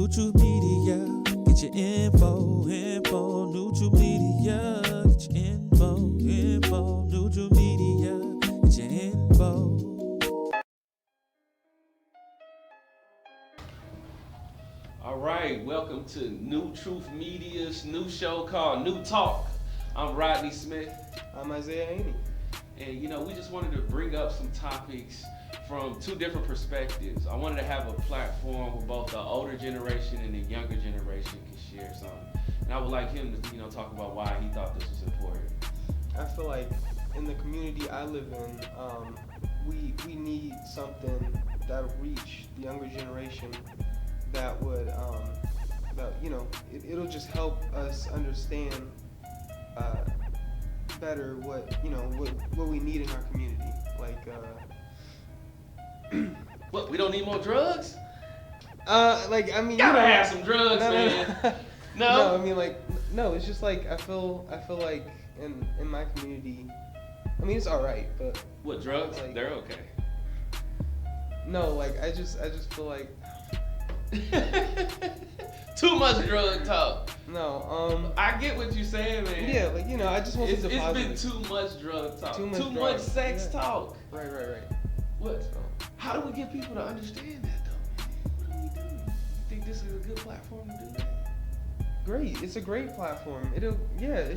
NuTruth Media, get your info. NuTruth Media, get your info. NuTruth Media, get your info. All right, welcome to NuTruth Media's new show called NuTalk. I'm Rodney Smith. I'm Isaiah. And we just wanted to bring up some topics from two different perspectives. I wanted to have a platform where both the older generation and the younger generation can share something. And I would like him to, talk about why he thought this was important. I feel like in the community I live in, we need something that'll reach the younger generation that would, it'll just help us understand better what we need in our community. What, we don't need more drugs? Gotta have some drugs, man. No, No, it's just like I feel like in my community, it's all right, but what, drugs? They're okay. No, I just feel like too much drug talk. No, I get what you're saying, man. Yeah, I just want it's positive. been too much drug talk. Too much sex talk. Right. What? How do we get people to understand that, though, man? What do we do? You think this is a good platform to do that? Great. It's a great platform. It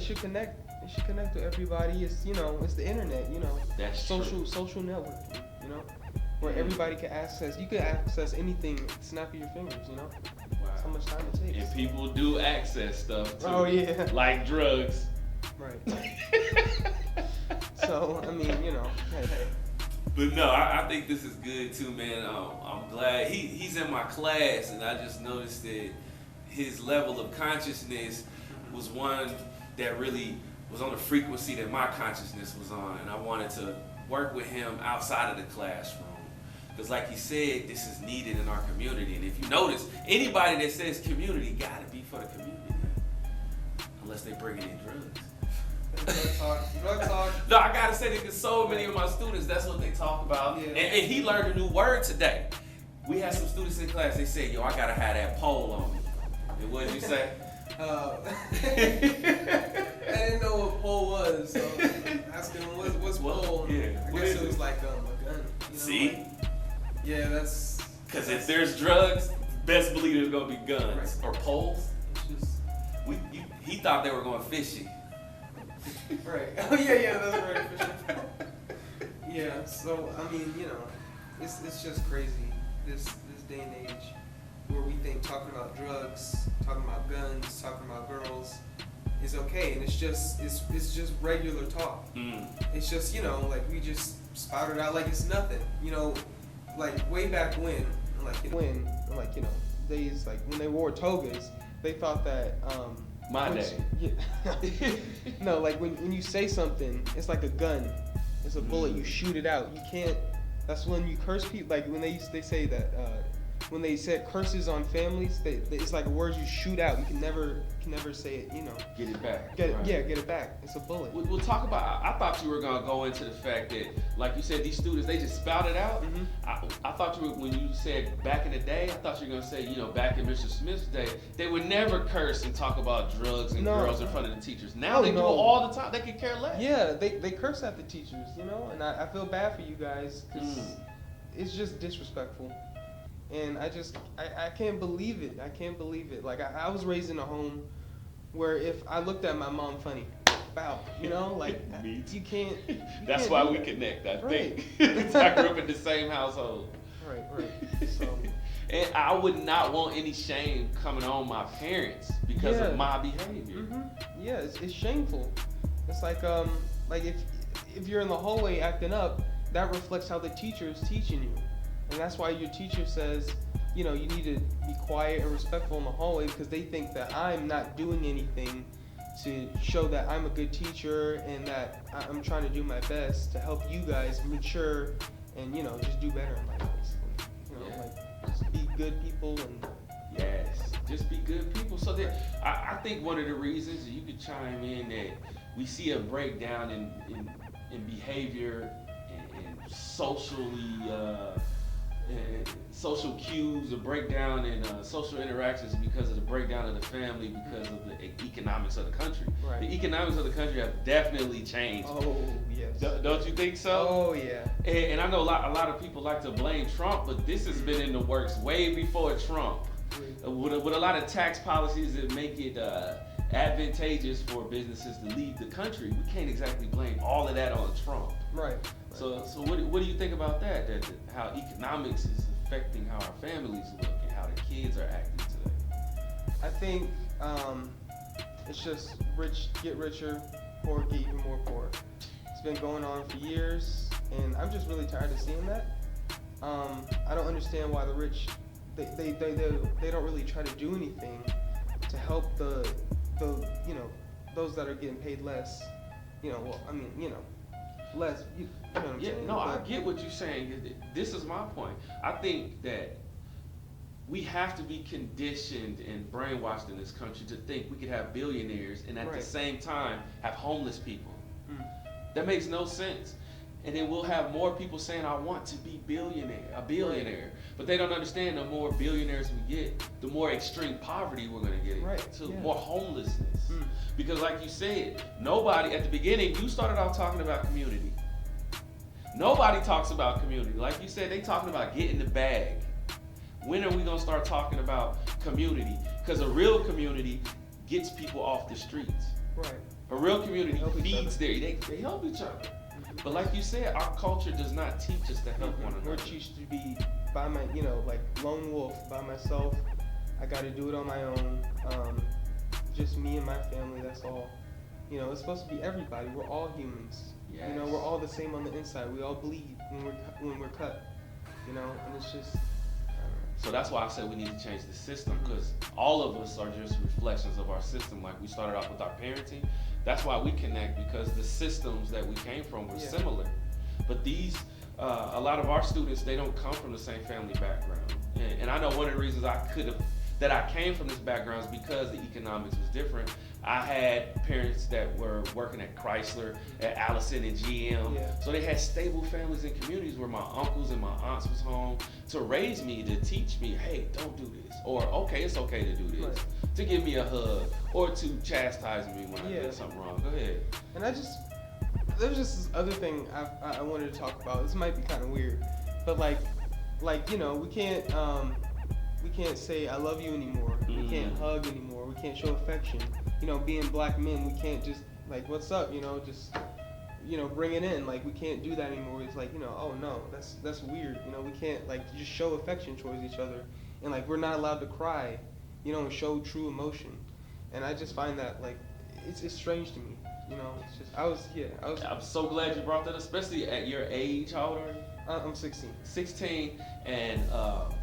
should connect. It should connect to everybody. It's it's the internet. That's social networking. Where Mm-hmm. everybody can access. You can access anything at the snap of your fingers. Wow. That's how much time it takes. And people do access stuff too. Oh yeah. Like drugs. Right. So hey. But no, I think this is good too, man. I'm glad he's in my class, and I just noticed that his level of consciousness was one that really was on the frequency that my consciousness was on, and I wanted to work with him outside of the classroom. Because like he said, this is needed in our community. And if you notice, anybody that says community gotta be for the community. Unless they bringing in drugs. Drug talk. No, I gotta say that because so many of my students, that's what they talk about. Yeah. And he learned a new word today. We had some students in class, they said, I gotta have that pole on me. And what did you say? I didn't know what pole was, so asking what's pole? Yeah. I guess it was like a gun. See? Yeah, that's... Because if there's drugs, best believe there's gonna be guns. Right. Or poles. It's just... He thought they were going fishing. Right. Oh yeah, that's right. Yeah, so it's just crazy this day and age where we think talking about drugs, talking about guns, talking about girls is okay, and it's just regular talk. It's just we just spout it out like it's nothing. Way back when, days when they wore togas, they thought that My day. Yeah. No, when you say something, it's like a gun. It's a bullet. You shoot it out. You can't. That's when you curse people. When they say that when they said curses on families, it's like words you shoot out. You can never say it. Get it back. Get it back. It's a bullet. We'll talk about. I thought you were gonna go into the fact that, like you said, these students they just spout it out. Mm-hmm. I thought when you said back in the day, I thought you were gonna say back in Mr. Smith's day, they would never curse and talk about drugs and girls in front of the teachers. Now they do it all the time. They could care less. Yeah, they curse at the teachers, and I feel bad for you guys because it's just disrespectful. And I can't believe it. I can't believe it. I was raised in a home where if I looked at my mom funny, bow, you can't. That's why we connect, I think. I grew up in the same household. Right. So. And I would not want any shame coming on my parents because of my behavior. Mm-hmm. Yeah, it's shameful. It's if you're in the hallway acting up, that reflects how the teacher is teaching you. And that's why your teacher says, you need to be quiet and respectful in the hallway because they think that I'm not doing anything to show that I'm a good teacher and that I'm trying to do my best to help you guys mature and, just do better in life, basically. Just be good people and... Yes, just be good people. So that I think one of the reasons, you could chime in, that we see a breakdown in behavior and socially social cues, the breakdown in social interactions because of the breakdown of the family, because of the economics of the country. Right. The economics of the country have definitely changed. Oh yes. Don't you think so? Oh yeah. And I know a lot of people like to blame Trump, but this has been in the works way before Trump. With a lot of tax policies that make it advantageous for businesses to leave the country, we can't exactly blame all of that on Trump. Right. So what do you think about that? That how economics is affecting how our families look and how the kids are acting today? I think it's just rich get richer, poor get even more poor. It's been going on for years, and I'm just really tired of seeing that. I don't understand why the rich they don't really try to do anything to help the those that are getting paid less. Less. You know what I'm saying? No, I get what you're saying. This is my point. I think that we have to be conditioned and brainwashed in this country to think we could have billionaires and at the same time have homeless people. That makes no sense. And then we'll have more people saying, I want to be a billionaire. Right. But they don't understand the more billionaires we get, the more extreme poverty we're going to get into, more homelessness. Because like you said, nobody, at the beginning, you started off talking about community. Nobody talks about community. Like you said, they talking about getting the bag. When are we going to start talking about community? Because a real community gets people off the streets. Right. A real community feeds they help each other. But like you said, our culture does not teach us to help one another. We're teached to be by my, like lone wolf, by myself. I got to do it on my own. Just me and my family. That's all. It's supposed to be everybody. We're all humans. Yes. We're all the same on the inside. We all bleed when we're cut. And it's just. So that's why I said we need to change the system, because all of us are just reflections of our system. Like we started off with our parenting. That's why we connect, because the systems that we came from were similar. But a lot of our students, they don't come from the same family background. And I know one of the reasons that I came from this background is because the economics was different. I had parents that were working at Chrysler, at Allison and GM. So they had stable families and communities where my uncles and my aunts was home to raise me, to teach me, hey, don't do this. Or, okay, it's okay to do this. To give me a hug or to chastise me when I did something wrong. Go ahead. And there's just this other thing I wanted to talk about. This might be kind of weird, but we can't say I love you anymore. We can't hug anymore. We can't show affection. Being black men, we can't just what's up? Just bring it in. We can't do that anymore. It's oh no, that's weird. We can't just show affection towards each other, and we're not allowed to cry. And show true emotion. And I just find that it's strange to me. It's just I'm so glad you brought that, especially at your age. How old are you? I'm 16. 16, and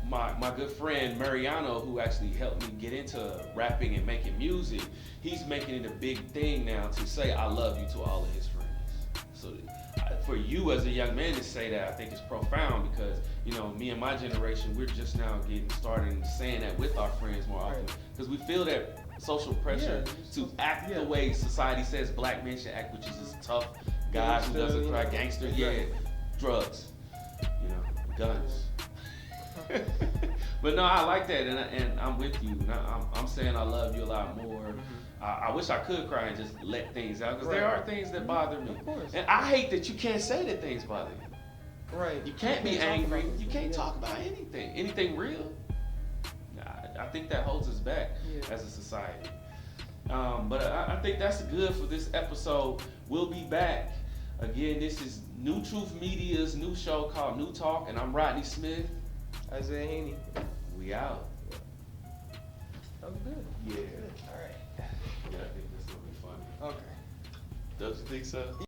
my good friend Mariano, who actually helped me get into rapping and making music, he's making it a big thing now to say I love you to all of his friends. So for you as a young man to say that, I think is profound, because me and my generation, we're just now getting started and saying that with our friends more often, because we feel that social pressure to act the way society says black men should act, which is this tough guy who doesn't cry, gangster, drugs, guns. But no, I like that, and I'm with you. And I'm saying I love you a lot more. I wish I could cry and just let things out, because there are things that bother me. Of course. And I hate that you can't say that things bother you. Right. You can't be angry. You can't talk about anything real. I think that holds us back as a society. But I think that's good for this episode. We'll be back. Again, this is NuTruth Media's new show called NuTalk, and I'm Rodney Smith. Isaiah Haney. We out. That was good. Yeah. Good. All right. Yeah, I think this will be funny. Okay. Don't you think so?